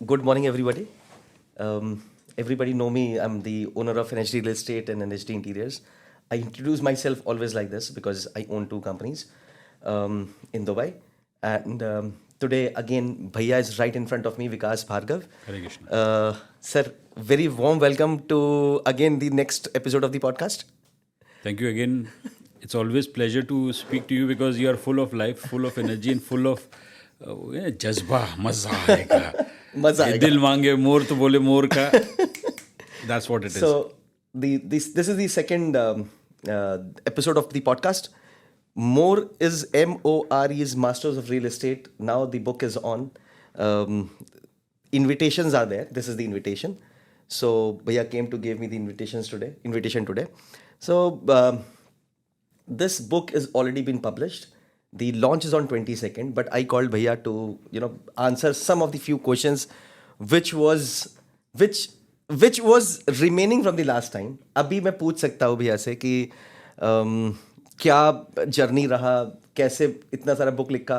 Good morning, everybody. Everybody know me. I'm the owner of NHD Real Estate and NHD Interiors. I introduce myself always like this because I own two companies in Dubai. And today, again, Bhaiya is right in front of me, Vikas Bhargav. Hare Krishna. Sir, very warm welcome to, again, the next episode of the podcast. Thank you again. It's always pleasure to speak to you because you are full of life, full of energy, and full of जज्बा मजा आएगा. मजा ये आएगा. दिल मांगे मोर तो बोले मोर का. That's what it is. So this is the second episode of the podcast. More is MORE is Masters of Real Estate. Now the book is on. Invitations are there. This is the invitation. So Bhaiya came to give me the invitation today. So this book is already been published. The launch is on 22nd, but I called Bhaiya to answer some of the few questions which was remaining from the last time. अभी मैं पूछ सकता हूँ भैया से कि क्या journey रहा, कैसे इतना सारा बुक लिखा,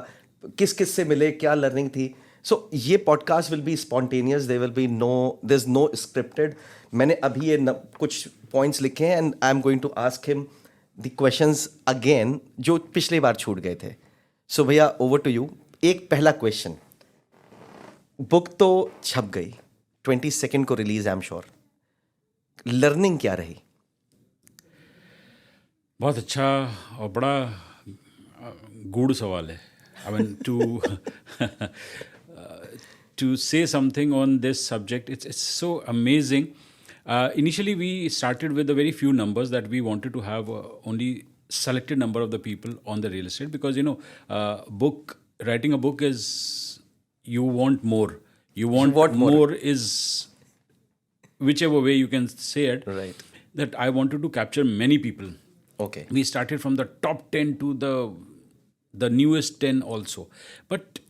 किस किस से मिले, क्या लर्निंग थी. सो ये podcast will be spontaneous. There is no scripted. मैंने अभी ये कुछ पॉइंट्स लिखे हैं and I am going to ask him the questions again जो पिछली बार छूट गए थे. सो भैया, ओवर टू यू. एक पहला क्वेश्चन. बुक तो छप गई, 22nd को release, I am sure. Learning क्या रही? बहुत अच्छा और बड़ा गूढ़ सवाल है. I mean, to say something on this subject, it's so amazing. Initially, we started with a very few numbers that we wanted to have only selected number of the people on the real estate because writing a book is you want more. You want more is whichever way you can say it. Right. That I wanted to capture many people. Okay. We started from the top 10 to the newest 10 also, but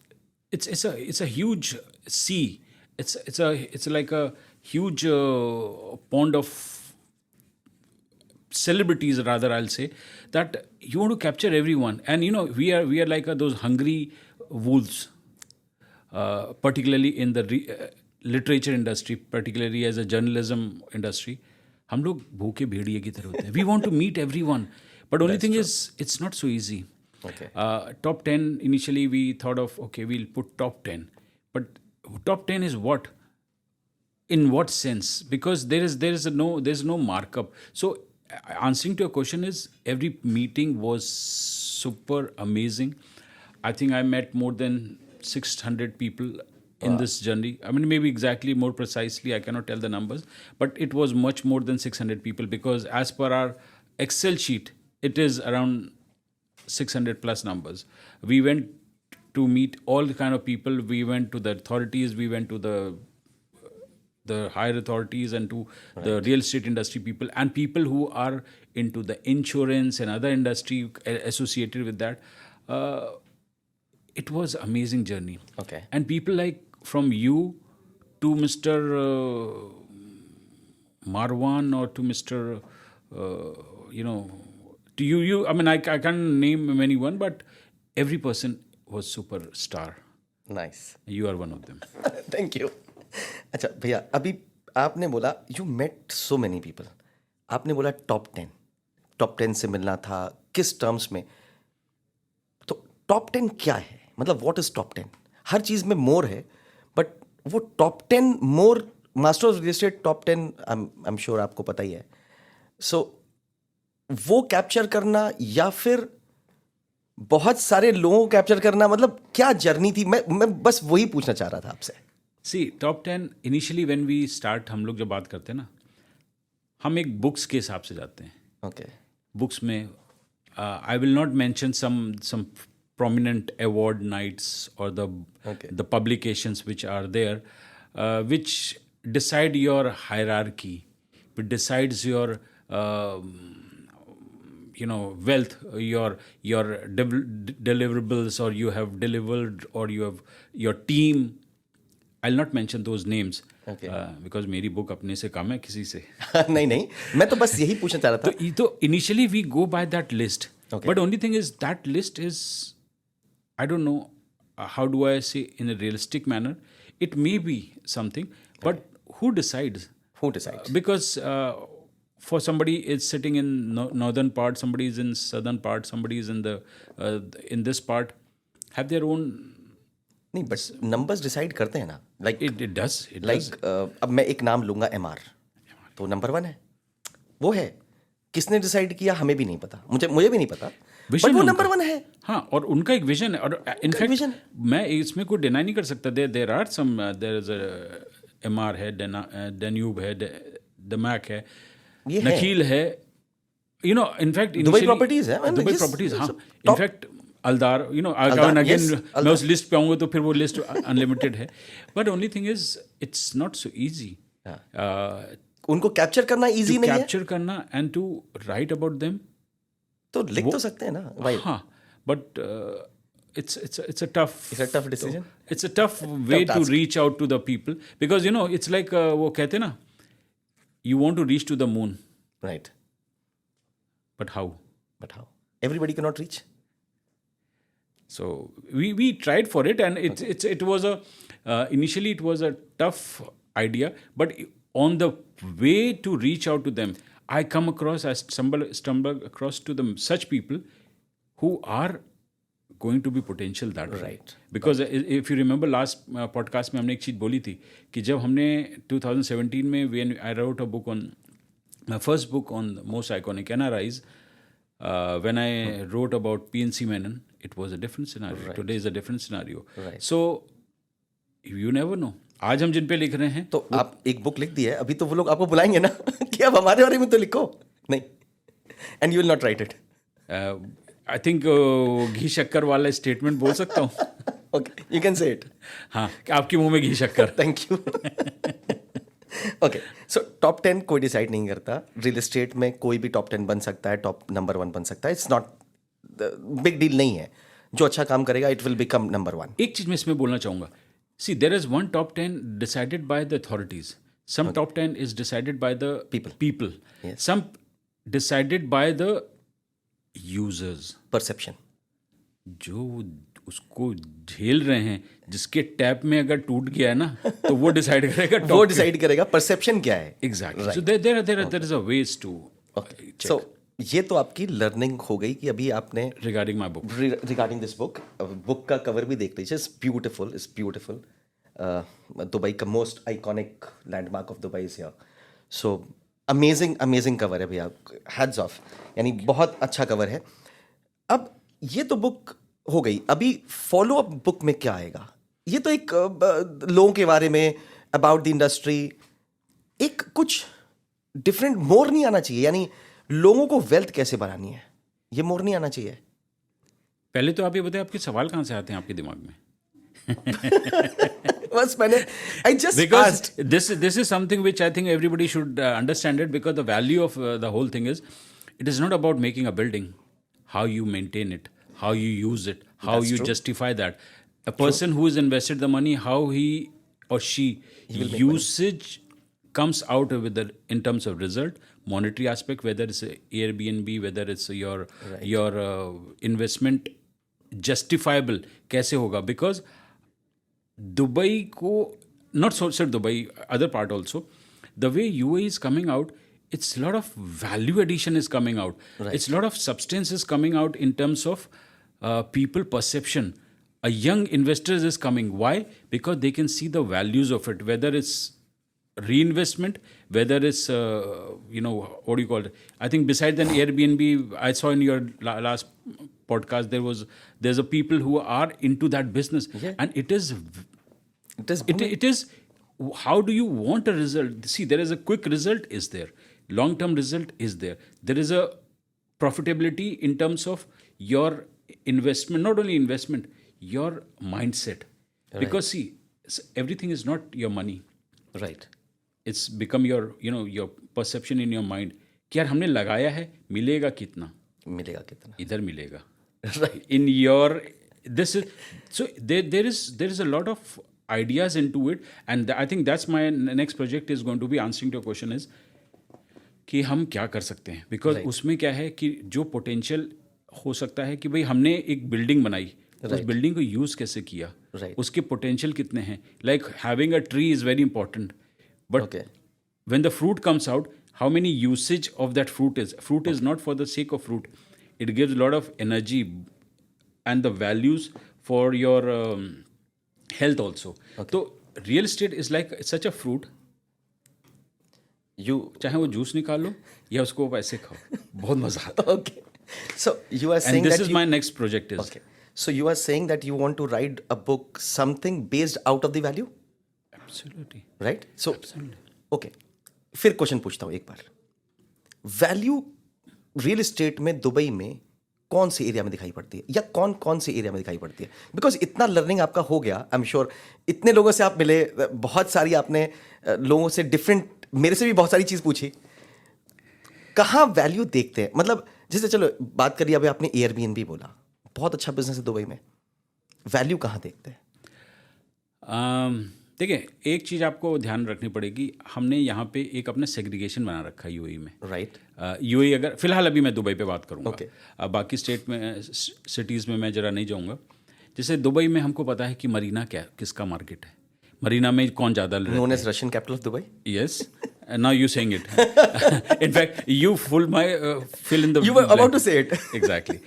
it's a huge sea. It's like a huge pond of celebrities, rather I'll say, that you want to capture everyone, and we are like those hungry wolves, particularly in the literature industry, particularly as a journalism industry. हम लोग भूखे भेड़िए की तरह होते हैं. We want to meet everyone, but only thing is it's not so easy. Okay. Top 10 initially we thought of, okay, we'll put top 10, but top 10 is what? In what sense? Because there's no markup. So answering to your question is every meeting was super amazing. I think I met more than 600 people in this journey. I mean, maybe exactly more precisely I cannot tell the numbers, but it was much more than 600 people because as per our Excel sheet it is around 600 plus numbers. We went to meet all the kind of people. We went to the authorities, we went to the higher authorities and to the real estate industry people and people who are into the insurance and other industry associated with that. It was amazing journey. Okay. And people like from you to Mr. Marwan or to Mr. To you. I mean, I can't name anyone, but every person was superstar. Nice. You are one of them. Thank you. अच्छा भैया, अभी आपने बोला you met so many people. आपने बोला top 10 से मिलना था, किस टर्म्स में? तो टॉप 10 क्या है? मतलब व्हाट इज टॉप 10? हर चीज़ में मोर है, बट वो top 10 more, master of real estate top 10 I am sure आपको पता ही है. सो वो कैप्चर करना या फिर बहुत सारे लोगों को कैप्चर करना, मतलब क्या जर्नी थी? मैं बस वही पूछना चाह रहा था आपसे. See, top 10 initially when we start, हम लोग जब बात करते हैं ना, हम एक बुक्स के हिसाब से जाते हैं. ओके. बुक्स में I will not mention some prominent award nights or the publications which are there, which decide your hierarchy, which decides your wealth, your deliverables, or you have delivered, or you have your team. I'll not mention those names. Okay. Because मेरी book अपने से कम है किसी से. नहीं, मैं तो बस यही पूछना चाह रहा था. तो initially we go by that list. Okay. But only thing is that list is, I don't know how do I say in a realistic manner, it may be something, but who decides? Who decides? Because for somebody is sitting in northern part, somebody is in southern part, somebody is in the in this part, have their own. नहीं, but numbers decide करते हैं ना, like It does. It does. Like अब मैं एक नाम लूंगा MR, तो नंबर 1 है, वो है. किसने डिसाइड किया हमें भी नहीं पता, मुझे भी नहीं पता, विजन बट वो है नंबर उनका. 1 है. हाँ, और उनका एक विजन है, और इनफैक्ट vision मैं इसमें कोई डिनाई नहीं कर सकता. There are some, there is MR है, डेन्यूब है, दमैक है, ये है. नकील है, you know. In fact Dubai properties है, man, दुबई yes, प्रॉपर्टीज, हाँ. top- in fact Aldar, you know, Aldar, again yes, मैं अल्दार. उस लिस्ट पे आऊँगा तो फिर वो लिस्ट अनलिमिटेड है. But only thing is it's not so easy उनको कैप्चर करना इजी नहीं है, कैप्चर करना and to write about them. तो लिख तो सकते हैं ना भाई. हाँ, but it's a tough. It's a tough decision. It's a tough way to task. reach out to the people, because you know it's like वो कहते हैं ना, you want to reach to the moon, Right, but how? but how? Everybody cannot reach. So we tried for it, and it was a initially it was a tough idea, but on the way to reach out to them, I stumble across to them such people who are going to be potential that way. Right. Because if you remember last podcast में हमने एक चीज़ बोली थी कि जब हमने 2017 में when I wrote a book on my first book on most iconic NRIs, when I wrote about PNC Menon, it was a different scenario. Right. Today is a different scenario. Right. So you never know. आज हम जिन पे लिख रहे हैं, तो आप एक book लिख दी है, अभी तो वो लोग आपको बुलाएंगे ना कि अब हमारे बारे में तो लिखो. नहीं, and you will not write it. I think घी शक्कर वाला स्टेटमेंट बोल सकता हूँ. Okay, you can say it. हाँ, कि आपके मुंह में घी शक्कर. Thank you. Okay, so top 10 कोई डिसाइड नहीं करता. रियल एस्टेट में कोई भी टॉप 10 बन सकता है, टॉप नंबर 1 बन सकता है. इट्स नॉट बिग डील नहीं है. जो अच्छा काम करेगा इट विल बिकम नंबर 1. एक चीज मैं इसमें बोलना चाहूंगा. See, there is one top 10 decided by the authorities. Some top 10 is decided by the people. Yes. Some decided by the users. Perception. जो उसको झेल रहे हैं, जिसके टैप में अगर टूट गया है ना, तो वो डिसाइड करेगा. वो डिसाइड करेगा परसेप्शन क्या है. Exactly. So there is a ways to check. सो ये तो आपकी लर्निंग हो गई कि अभी आपने regarding my book. Regarding this book, book का कवर भी देख लीजिए. It's beautiful. दुबई का most iconic landmark of Dubai is here. So amazing cover है भैया, हैड्स ऑफ. यानी बहुत अच्छा कवर है. अब ये तो बुक हो गई, अभी फॉलो अप बुक में क्या आएगा? ये तो एक लोगों के बारे में, अबाउट द इंडस्ट्री, एक कुछ डिफरेंट मोर नहीं आना चाहिए? यानी लोगों को वेल्थ कैसे बनानी है, ये मोर नहीं आना चाहिए? पहले तो आप ये बताइए, आपके सवाल कहाँ से आते हैं आपके दिमाग में? बस मैंने I just because asked. this is something which I think everybody should understand it, because the value of the whole thing is, it is not about making a building, how you maintain it, how you use it, how That's you true. justify that. A person who has invested the money, how he or she usage comes out with the, in terms of result, monetary aspect, whether it's Airbnb, whether it's your investment justifiable कैसे होगा? Because Dubai को, not so sir Dubai, other part also, the way UAE is coming out, it's a lot of value addition is coming out. Right. It's a lot of substance is coming out in terms of people perception. A young investor is coming. Why? Because they can see the values of it, whether it's reinvestment, whether it's what do you call it? I think besides an Airbnb, I saw in your last podcast there's a people who are into that business. Yeah. And it is booming. it is how do you want a result? See, there is a quick result is there, long term result is there, there is a profitability in terms of your investment, not only investment, your mindset. Because see, everything is not your money. Right. It's become your your perception in your mind कि यार हमने लगाया है, मिलेगा कितना? मिलेगा कितना? इधर मिलेगा. Right. In your this is so there is a lot of ideas into it, and I think that's my next project is going to be answering to your question is कि हम क्या कर सकते हैं? Because Right. उसमें क्या है कि जो पोटेंशियल हो सकता है कि भाई हमने एक बिल्डिंग बनाई उस बिल्डिंग को यूज़ कैसे किया, Right. उसके पोटेंशियल कितने हैं. Like having a tree is very important, but Okay. when the fruit comes out, how many usage of that fruit is. Fruit is not for the sake of fruit. It gives a lot of energy and the values for your health also. So real estate is like such a fruit. You चाहे वो juice निकालो या उसको वैसे खाओ, बहुत मजा आता है. okay? So you are saying And this that is you, my next project is. okay. So you are saying that you want to write a book, something based out of the value, Absolutely. right? So Absolutely. okay. फिर question पूछता हूँ एक बार. Value real estate में Dubai में कौन सी area में दिखाई पड़ती है, या कौन कौन सी एरिया में दिखाई पड़ती है? बिकॉज इतना लर्निंग आपका हो गया, आई एम श्योर. इतने लोगों से आप मिले, बहुत सारी आपने लोगों से डिफरेंट, मेरे से भी बहुत सारी चीज़ पूछी. कहाँ वैल्यू देखते हैं? मतलब जैसे चलो बात करिए, अभी आपने एयरबीएनबी बोला, बहुत अच्छा बिजनेस है दुबई में. वैल्यू कहाँ देखते हैं? देखिए, एक चीज़ आपको ध्यान रखनी पड़ेगी. हमने यहाँ पे एक अपना सेग्रीगेशन बना रखा है यूएई में. राइट. यूएई, अगर फिलहाल अभी मैं दुबई पे बात करूँगा. Okay. बाकी स्टेट में, सिटीज़ में मैं ज़रा नहीं जाऊँगा. जैसे दुबई में हमको पता है कि मरीना क्या, किसका मार्केट है, मरीना में कौन ज़्यादा known as Russian capital of Dubai. Yes. Now you saying it. In fact, you fill in the. You were about to say it. Exactly.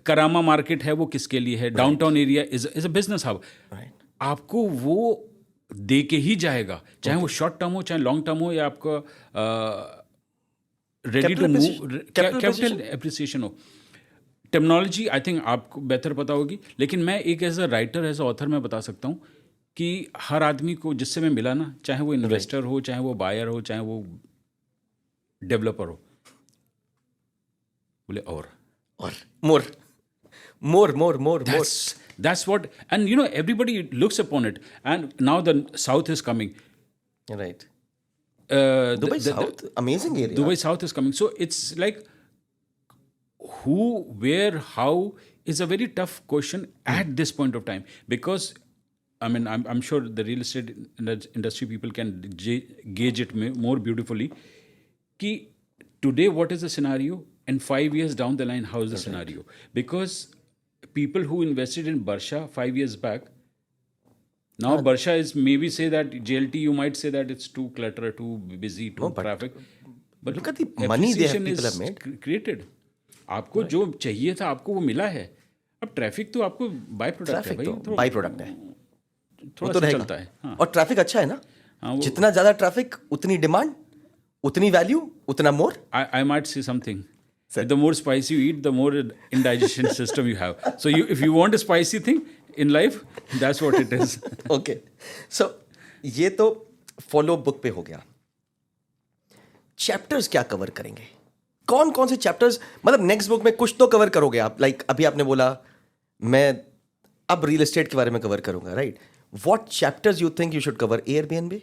करामा मार्केट है, वो किसके लिए है? Downtown area is a business hub. आपको वो दे के ही जाएगा, चाहे वो शॉर्ट टर्म हो, चाहे लॉन्ग टर्म हो, या आपका ready to move capital appreciation हो. टेक्नोलॉजी आई थिंक आपको बेहतर पता होगी, लेकिन मैं एक as a writer, as a author मैं बता सकता हूँ कि हर आदमी को जिससे मैं मिला ना, चाहे वो इन्वेस्टर हो, चाहे वो बायर हो, चाहे वो डेवलपर हो, बोले और more. That's what, and you know, everybody looks upon it, and now the south is coming. Right. The- Dubai the- South, amazing area. Dubai South is coming. So it's like who, where, how is a very tough question at this point of time, because I mean, I'm sure the real estate industry people can gauge it more beautifully. Ki today, what is the scenario? And 5 years down the line, how is the scenario? Because people who invested in Barsha 5 years back, now Barsha is maybe say that JLT, you might say that it's too clutter, too busy, too traffic. But look at the money they have, appreciation people is have made. created. आपको जो चाहिए था, आपको वो मिला है. अब traffic तो आपको बाय प्रोडक्ट है ट्रैफिक भाई, तो बाई प्रोडक्ट है, थोड़ा तो सा रहेगा. चलता है. हाँ. और ट्रैफिक अच्छा है ना, हाँ, जितना ज्यादा ट्रैफिक उतनी डिमांड, उतनी वैल्यू, उतना मोर. I might say something. The more spicy you eat, the more indigestion system you have. So if you want a spicy thing in life, that's what it is. Okay. So ये तो follow book पे हो गया. Chapters क्या cover करेंगे? कौन कौन से चैप्टर्स, मतलब नेक्स्ट बुक में कुछ तो कवर करोगे आप. लाइक अभी आपने बोला मैं अब रियल एस्टेट के बारे में कवर करूंगा, right? What chapters you think you should cover? Airbnb,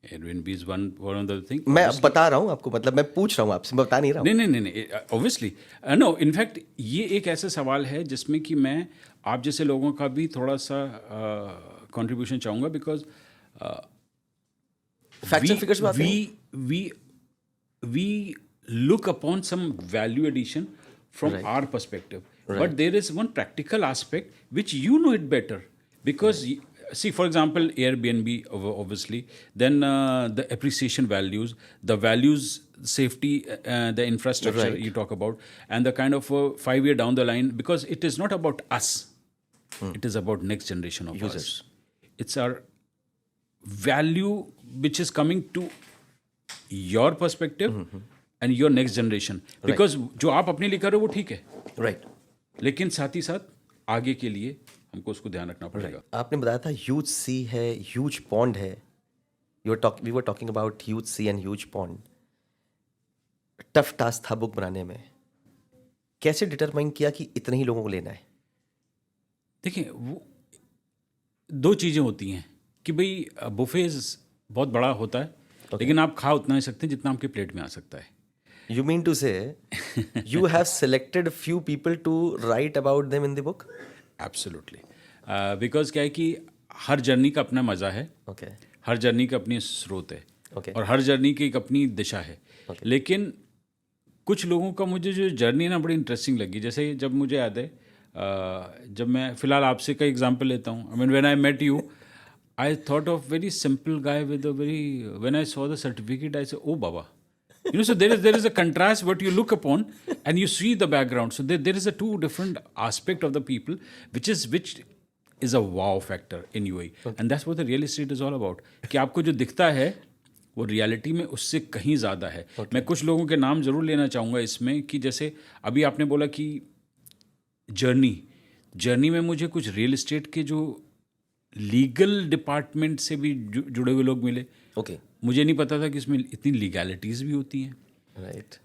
Airbnb is one of the thing. मैं अब बता रहा हूँ आपको, मतलब मैं पूछ रहा हूँ आपसे, मैं बता नहीं रहा हूँ. नहीं, ऑब्वियसली नो. इनफैक्ट ये एक ऐसा सवाल है जिसमें कि मैं आप जैसे लोगों का भी थोड़ा सा कंट्रीब्यूशन चाहूँगा, बिकॉज फैक्ट्स एंड फिगर्स बात है. we look upon some value addition from our perspective, but there is one practical aspect which you know it better, because see, for example, Airbnb, obviously, then the appreciation values, the values, safety, the infrastructure you talk about, and the kind of 5 year down the line, because it is not about us, it is about next generation of users. It's our value which is coming to your perspective and your next generation, because जो आप अपने लिए कर रहे हो वो ठीक है, राइट. लेकिन साथ ही साथ आगे के लिए हमको उसको ध्यान रखना पड़ेगा. आपने बताया था ह्यूज सी है, ह्यूज पॉन्ड है. We were talking about huge sea and huge pond. Tough task था बुक बनाने में. कैसे डिटरमाइन किया कि इतने ही लोगों को लेना है? देखिए, वो दो चीज़ें होती हैं कि भाई बुफेज बहुत बड़ा होता है, लेकिन आप खा उतना ही सकते हैं जितना आपके प्लेट में आ सकता है. You mean to say you have selected few people to write about them in the book? Absolutely. Because क्या है कि हर जर्नी का अपना मज़ा है, Okay. हर जर्नी का अपनी स्रोत है, Okay. और हर जर्नी की एक अपनी दिशा है. लेकिन कुछ लोगों का मुझे जो जर्नी ना बड़ी इंटरेस्टिंग लगी. जैसे जब मुझे याद है जब मैं फिलहाल आपसे का एग्जांपल लेता हूँ, I mean when I met you, I thought of very simple guy with a very, when I saw the certificate I say ओ बाबा, you know, so there is a contrast what you look upon and you see the background, so there is a two different aspect of the people which is a wow factor in UAE, and that's what the real estate is all about, कि आपको जो दिखता है वो reality में उससे कहीं ज़्यादा है। मैं कुछ लोगों के नाम ज़रूर लेना चाहूँगा इसमें, कि जैसे अभी आपने बोला कि जर्नी में मुझे कुछ रियल एस्टेट के जो लीगल डिपार्टमेंट से भी जुड़े हुए लोग मिले। ओके, मुझे नहीं पता था कि इसमें इतनी लीगैलिटीज़ भी होती हैं। राइट,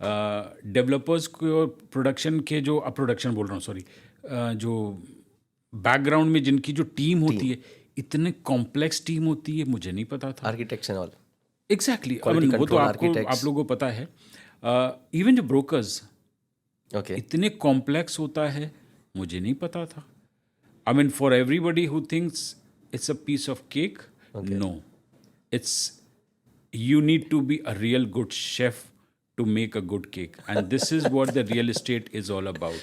डेवलपर्स को प्रोडक्शन के जो, अब प्रोडक्शन बोल रहा हूँ सॉरी, जो बैकग्राउंड में जिनकी जो टीम होती है, इतने कॉम्प्लेक्स टीम होती है, मुझे नहीं पता था। Architects and all, exactly, Quality वो तो control आपको architects. आप लोगों को पता है। इवन जो ब्रोकर्स ओके, इतने कॉम्प्लेक्स होता है, मुझे नहीं पता था। I mean for everybody who thinks it's a piece of cake, no, it's you need to be a real good chef to make a good cake, and this is what the real estate is all about.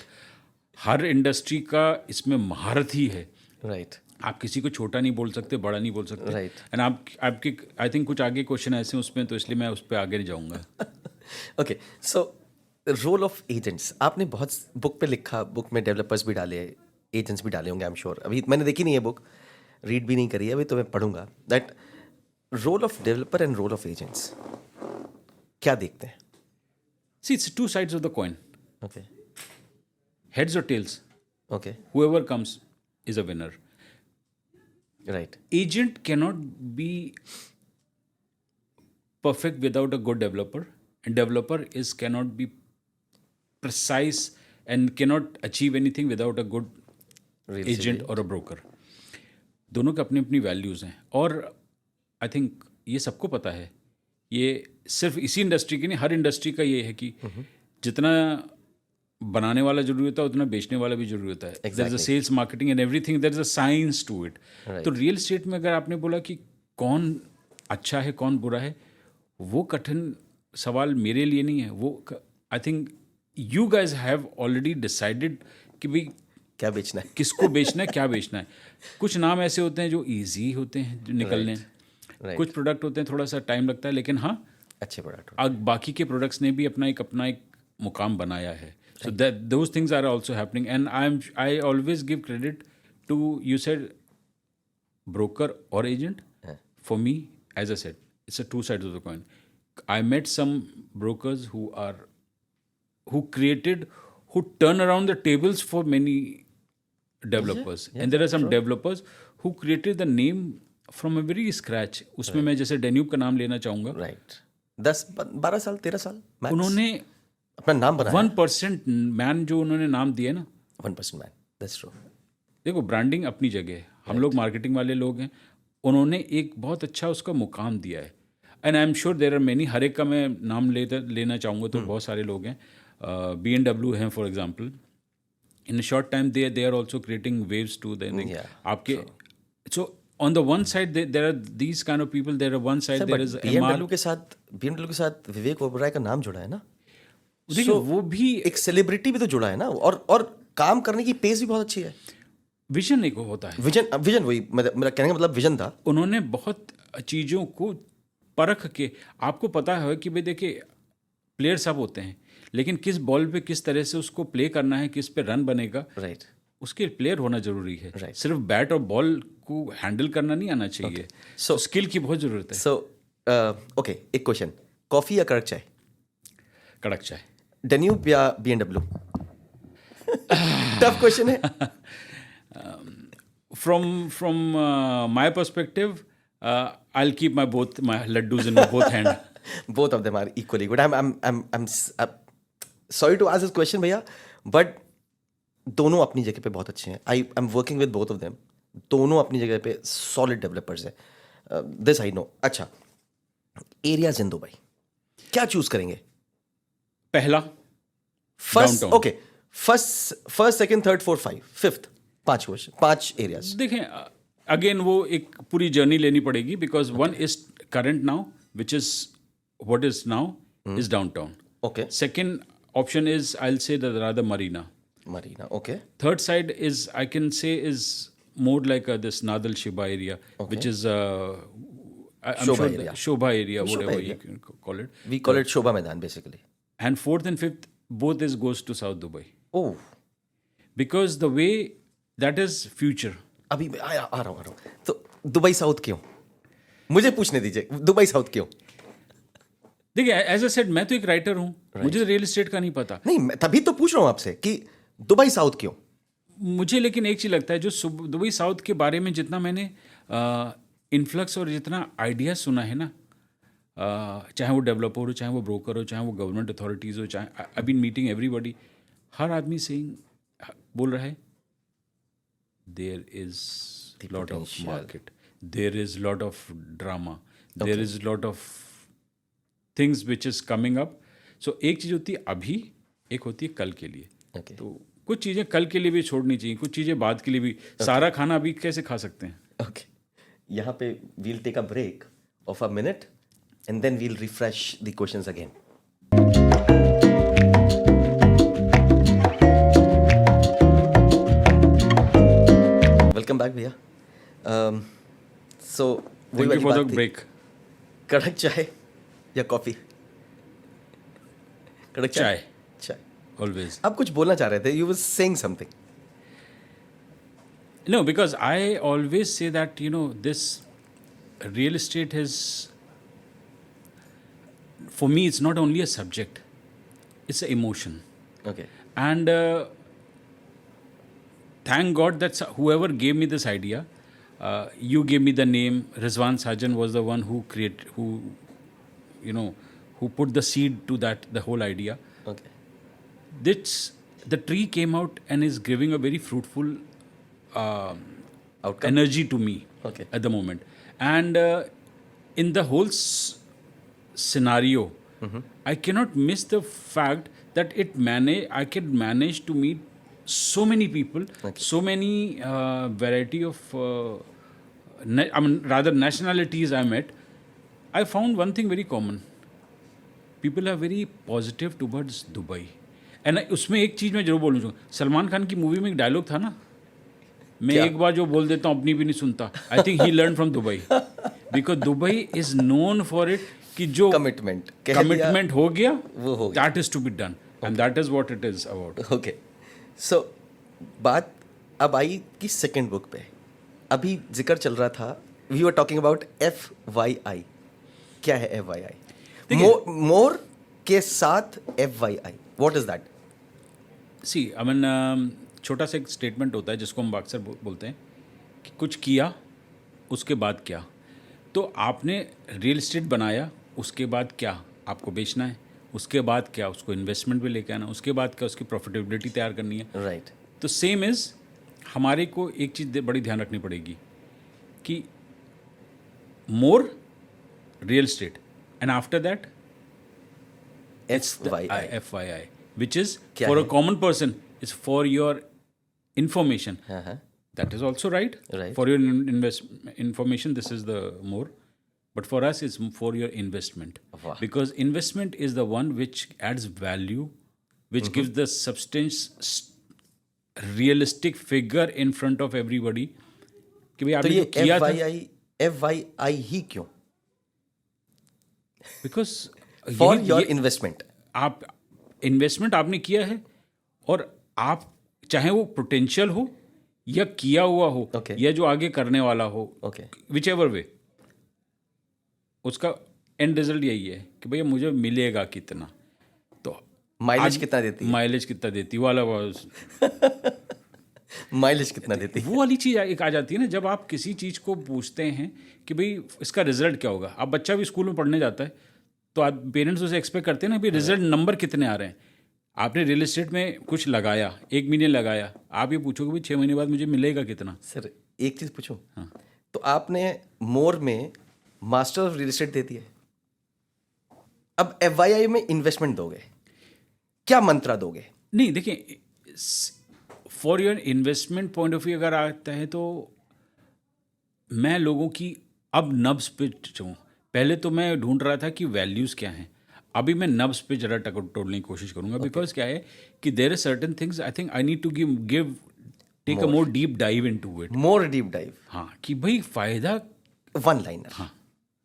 Her industry का इसमें महारत ही है। Right, आप किसी को छोटा नहीं बोल सकते, बड़ा नहीं बोल सकते। Right. एंड आपके आई थिंक कुछ आगे क्वेश्चन ऐसे हैं उसमें, तो इसलिए मैं उस पर आगे नहीं जाऊँगा। Okay, so role of agents आपने बहुत बुक पे लिखा, बुक में डेवलपर्स भी डाले, एजेंट्स भी डाले होंगे, आई एम श्योर। अभी मैंने देखी नहीं है बुक, रीड भी नहीं करी है अभी, तो मैं पढ़ूंगा। That role of developer and role of agents क्या देखते हैं? See, it's two sides of the coin, okay, heads और tails, okay, whoever comes is a winner. Right, Agent cannot be perfect without a good developer, and developer cannot be precise and cannot achieve anything without a good agent or a broker. दोनों के अपनी अपनी values हैं, और I think ये सबको पता है। ये सिर्फ इसी इंडस्ट्री की नहीं, हर इंडस्ट्री का ये है कि जितना बनाने वाला जरूरी होता है उतना बेचने वाला भी जरूरी होता है। There is a sales, marketing and everything, there is a science to it. तो रियल एस्टेट में अगर आपने बोला कि कौन अच्छा है कौन बुरा है, वो कठिन सवाल मेरे लिए नहीं है। वो I think you guys have already decided कि भाई क्या बेचना है, किसको बेचना है, क्या बेचना है। कुछ नाम ऐसे होते हैं जो ईजी होते हैं जो निकलने, कुछ प्रोडक्ट होते हैं थोड़ा सा टाइम लगता है, लेकिन हाँ अच्छे प्रोडक्ट। बाकी के प्रोडक्ट्स ने भी अपना एक मुकाम बनाया है। So that those things are also happening, and I always give credit to, you said broker or agent. For me, as I said, it's a two sides of the coin. I met some brokers who turn around the tables for many developers, and there are some developers who created the name from a very scratch. उसमें मैं जैसे Danube का नाम लेना चाहूँगा। Right, 10-12 साल 13 साल उन्होंने अपना नाम बनाया। 1% मैन जो उन्होंने नाम दिया ना, 1% मैन, दैट्स ट्रू। देखो ब्रांडिंग अपनी जगह है, हम लोग मार्केटिंग वाले लोग हैं, उन्होंने एक बहुत अच्छा उसका मुकाम दिया है। And I am sure there are many, हर एक का मैं नाम लेना चाहूँगा तो बहुत सारे लोग हैं। BMW हैं for example, in short time they are also creating waves to the आपके। So on the one side there are these kind of people, there are one side there is BMW के साथ विवेक ओबराय का नाम जुड़ा है ना। देखिए वो भी एक सेलिब्रिटी भी तो जुड़ा है ना, और काम करने की पेस भी बहुत अच्छी है। विजन एक होता है, विजन वही मेरा कहने का मतलब विजन था। उन्होंने बहुत चीज़ों को परख के, आपको पता है कि भाई देखिए प्लेयर सब होते हैं, लेकिन किस बॉल पे किस तरह से उसको प्ले करना है, किस पे रन बनेगा, राइट, उसके प्लेयर होना जरूरी है। Right. सिर्फ बैट और बॉल को हैंडल करना नहीं आना चाहिए। So- स्किल की बहुत ज़रूरत है। सो ओके, एक क्वेश्चन, कॉफी या कड़क चाय? कड़क चाय। डेन्यूब या BMW? टफ क्वेश्चन है। From my perspective, I'll keep my laddus in my both hand. Both of them are equally good. I'm sorry to ask this question भैया, but दोनों अपनी जगह पे बहुत अच्छे हैं। I'm working with both of them. दोनों अपनी जगह पे solid developers हैं। This I know. अच्छा, एरियाज इन दुबई क्या चूज करेंगे? पहला first, Downtown. Okay, first, second, third, fourth, five, fifth, 5 areas. देखें, अगेन वो एक पूरी जर्नी लेनी पड़ेगी, because one is current now, which is what is now is downtown. Okay, Second option is, I'll say, the rather Marina. Marina, okay. Third side is, I can say, is more like this Nadal Shibha area, which is I'm Shobha sure area. the Shobha area, Shobha whatever area. you can call it. We call it Shobha Maidan basically. And fourth and fifth, both is goes to South Dubai, Oh, because the way that is future. अभी मैं आ रहा हूँ. तो Dubai south क्यों? मुझे पूछने दीजिए, Dubai south क्यों? देखिए, एज अ सेड, मैं तो एक राइटर हूँ, मुझे रियल एस्टेट का नहीं पता. नहीं, मैं तभी तो पूछ रहा हूँ आपसे कि दुबई साउथ क्यों? मुझे लेकिन एक चीज़ लगता है, जो दुबई साउथ के बारे में जितना मैंने इन्फ्लक्स और जितना आइडिया सुना है ना, चाहे वो डेवलपर हो, चाहे वो ब्रोकर हो, चाहे वो गवर्नमेंट अथॉरिटीज़ हो, चाहे आई बीन मीटिंग एवरीबॉडी, हर आदमी सेइंग बोल रहा है there is lot of potential. Market, there is lot of drama, there is lot of things which is coming up. So एक चीज़ होती है अभी, एक होती है कल के लिए. Okay. तो कुछ चीज़ें कल के लिए भी छोड़नी चाहिए, कुछ चीज़ें बाद के लिए भी. सारा खाना अभी कैसे खा सकते हैं? Okay. यहाँ पे we'll take a break of a minute and then we'll refresh the questions again. Welcome back भैया. So वही थैंक यू वाली फॉर बात द थी. ब्रेक. कड़क चाय या कॉफी? कड़क चाय. चाय. Always. आप कुछ बोलना चाह रहे थे. You were saying something. No, because I always say that, this real estate is, for me, it's not only a subject, it's an emotion. Okay. And thank God that whoever gave me this idea, you gave me the name. Rizwan Sajan was the one who who put the seed to the whole idea. Okay. The tree came out and is giving a very fruitful Outcome. energy to me Okay. at the moment. And in the whole scenario, I cannot miss the fact that I can manage to meet so many people, so many variety of rather nationalities I met. I found one thing very common. People are very positive towards Dubai. And उसमें एक चीज़ मैं जरूर बोलूँ, सलमान खान की movie में एक dialogue था ना, मैं एक बार जो बोल देता हूँ अपनी भी नहीं सुनता. I think he learn from Dubai, because Dubai is known for it कि जो कमिटमेंट हो गया वो हो गया. That is to be done, and that is what it is about. Okay. So बात अब आई कि सेकंड बुक पे. अभी जिक्र चल रहा था, we were talking about FYI. क्या है FYI? मोर के साथ FYI. What is that? See, I mean, छोटा सा एक स्टेटमेंट होता है जिसको हम अक्सर बोलते हैं कि कुछ किया उसके बाद क्या. तो आपने रियल एस्टेट बनाया, उसके बाद क्या आपको बेचना है, उसके बाद क्या उसको इन्वेस्टमेंट पे लेके आना, उसके बाद क्या उसकी प्रॉफिटेबिलिटी तैयार करनी है. राइट. तो सेम इज़ हमारे को एक चीज़ बड़ी ध्यान रखनी पड़ेगी कि more real estate and after that FYI, which is for a common person, is for your information. That is also right. For your information, this is the more. But for us, it's for your investment. Wow. Because investment is the one which adds value, which gives the substance, realistic figure in front of everybody. कि भाई तो आपने ये जो किया था, FYI ही क्यों? because for your investment. आप इन्वेस्टमेंट आपने किया है, और आप चाहे वो पोटेंशियल हो या किया हुआ हो, Okay. या जो आगे करने वाला हो, ओके. विच एवर वे, उसका एंड रिजल्ट यही है कि भैया मुझे मिलेगा कितना. तो माइलेज कितना देती है? माइलेज कितना देती वाला माइलेज कितना देती है? वो वाली चीज़ एक आ जाती है ना, जब आप किसी चीज़ को पूछते हैं कि भाई इसका रिजल्ट क्या होगा. अब बच्चा भी स्कूल में पढ़ने जाता है तो आप पेरेंट्स उसे एक्सपेक्ट करते हैं ना, भाई रिजल्ट नंबर कितने आ रहे हैं. आपने रियल एस्टेट में कुछ लगाया, 1 मिलियन लगाया, आप ये पूछोगे भाई 6 महीने बाद मुझे मिलेगा कितना. सर एक चीज़ पूछूं. तो आपने मोर में मास्टर ऑफ रियल एस्टेट दे दिया, अब FYI में इन्वेस्टमेंट दोगे, क्या मंत्रा दोगे? नहीं, देखिए, for your investment point of view अगर आता है तो मैं लोगों की अब नब्ज पे हूँ. पहले तो मैं ढूंढ रहा था कि वैल्यूज़ क्या हैं. अभी मैं नब्स पे जरा टोलने की कोशिश करूंगा बिकॉज क्या है कि there are certain things I think I need to give take a more deep dive into it. More deep dive. हाँ कि भाई फायदा. One liner. हाँ.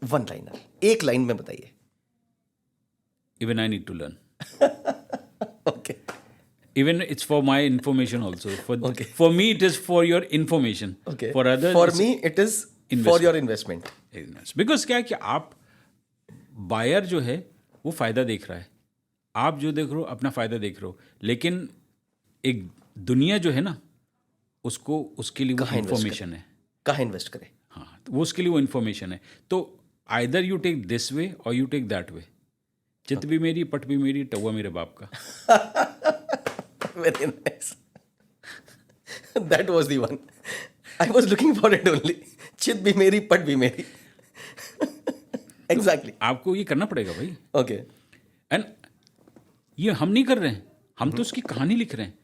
वन लाइनर, एक लाइन में बताइए. Even I need to learn. Okay. Even it's for my information also. Okay. For me, it is for your information. Okay. For others, for it's me it is for investment. your investment. Because क्या है कि आप buyer जो है वो फायदा देख रहा है, आप जो देख रहे हो अपना फायदा देख रहे हो, लेकिन एक दुनिया जो है ना उसको उसके लिए वो कहाँ invest इन्फॉर्मेशन है. कहाँ इन्वेस्ट करें? हाँ, तो वो उसके लिए वो इन्फॉर्मेशन है. तो either you take this way or you take that way. चित भी मेरी, पट भी मेरी, टवा मेरे बाप का. Very nice. That was the one. I was looking for it only. चित भी मेरी, पट भी मेरी. Exactly. आपको ये करना पड़ेगा भाई. Okay. एंड ये हम नहीं कर रहे हैं, हम तो उसकी कहानी लिख रहे हैं.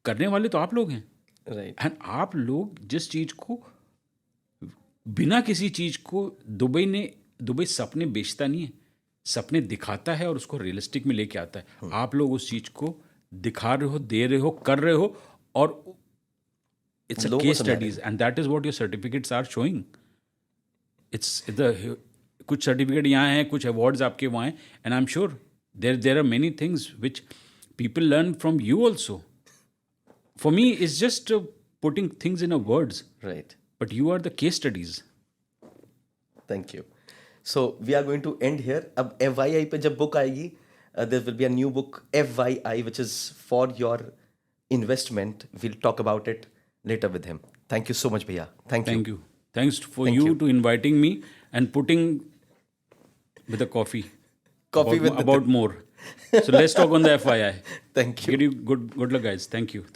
करने वाले तो आप लोग हैं. Right. एंड आप लोग जिस चीज़ को बिना किसी चीज़ को दुबई सपने बेचता नहीं है, सपने दिखाता है और उसको रियलिस्टिक में लेके आता है. आप लोग उस चीज़ को दिखा रहे हो, दे रहे हो, कर रहे हो, और इट्स अ लोगों केस को समझा studies and that is what your certificates are showing. It's the कुछ सर्टिफिकेट यहाँ हैं, कुछ अवार्ड्स आपके वहाँ हैं, and I am sure there are many things which people learn from you also. For me it's just putting things in a words, Right. But you are the case studies. Thank you. So we are going to end here. अब FYI पे जब book आएगी, there will be a new book FYI which is for your investment. We'll talk about it later with him. Thank you so much, भैया. Thank you. Thank you. Thanks for Thank you you. to inviting me and putting with a coffee. Coffee about, with the- about more. So let's talk on the FYI. Thank you. Good luck, guys. Thank you.